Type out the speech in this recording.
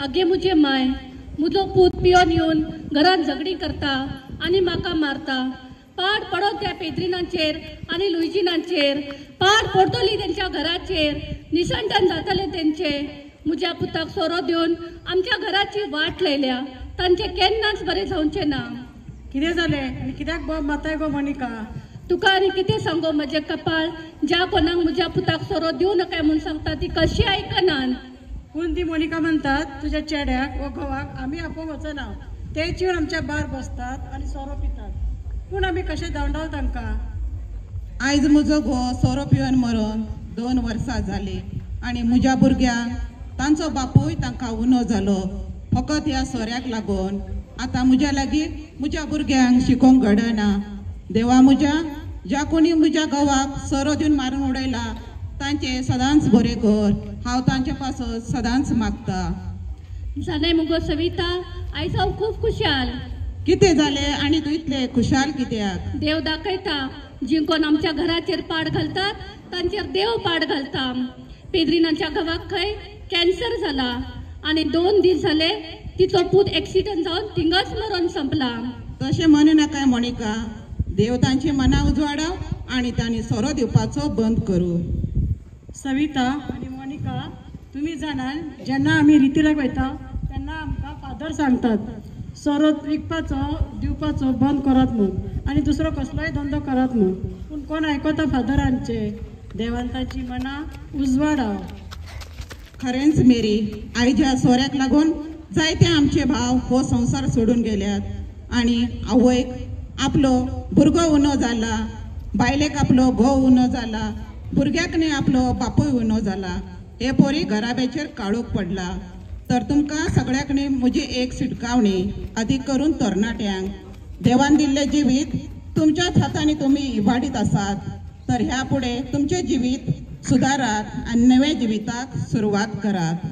आगे मुझे माय मुजो पूत पियोन येवन घरात झगडी करता आणि म्हाका मारता. पाड पडो त्या पेद्रिनांचेर आणि लुईजिनांचेर, पाड पडतली त्यांच्या घराचेर, निसंटन जातले त्यांचे. मुझ्या पुताक सोरो देऊन आमच्या घराची वाट लायल्या, तांचे केन्नाच बरे जावचे ना. कितें जालें आनी कित्याक बॉब माताय गो मोनिका? तुका आनी कितें सांगो म्हजें कपाळ. ज्या कोणाक म्हज्या पुताक सोरो दिवं नका म्हूण सांगता ती कशी आयकनात. पूण ती मोनिका म्हणतात तुझ्या चेड्याक व घोवाक आमी आपोवंक वचना, तेच येवन आमच्या बार बसतात आनी सोरो पितात. पूण आमी कशें धांवडाव तांकां? आयज म्हजो घोव सोरो पिवन मरून 2 वर्सां जाली आनी म्हज्या भुरग्यांक तांचो बापूय तांकां उणो जालो. फकत ह्या सोऱ्याक लागून आतां म्हज्या लागीं म्हज्या भुरग्यांक शिकोवंक घडना. देवा म्हज्या, ज्या कोणी म्हज्या घोवाक सोरो दिवन मारून उडयला तांचे सदांच बरें कर. हांव तांचे पासून सदांच मागता. जालें मुगो सविता, आयज हांव खूब खुशाल. कितें जालें आनी तूं इतलें खुशाल कित्याक? देव दाखयता, जिंकोन आमच्या घराचेर पाड घालतात तांचेर देव पाड घालता. पेद्रिनाच्या घोवाक खंय कॅन्सर जाला आनी 2 दीस जाले तिचो पूत एक्सिडंट जावन थिंगच मरून संपला. तशें म्हणू नाका मोनिका. देव तांची मनां उजवाडव आनी तांणी सोरो दिवपाचो बंद करूं. सविता आनी मोनिका, तुमी जाणान जेन्ना आमी रितीलाक वयता तेन्ना आमकां फादर सांगतात सोरो विकपाचो दिवपाचो बंद करात म्हूण आनी दुसरो कसलोय धंदो करात म्हूण. पूण कोण आयकता फादरांचे? देवान तांची मनां उजवाडाव. खरेंच मेरी, आयज ह्या सोऱ्याक लागून जायते आमचे भाव हो संवसार सोडून गेल्यात आनी आवयक आपलो भुरगो उणो जाला, बायलेक आपलो घोव उणो जाला, भुरग्याक न्ही आपलो बापूय उणो जाला. हे पोरी घराब्याचेर काळोख पडला. तर तुमकां सगळ्याक न्ही म्हजी एक शिटकावणी, अधिक करून तरणाट्यांक. देवान दिल्लें जिवीत तुमच्याच हातांनी तुमी इबाडीत आसात, तर ह्या फुडें तुमचें जिवीत सुदारात आनी नव्या जिविताक सुरवात करात.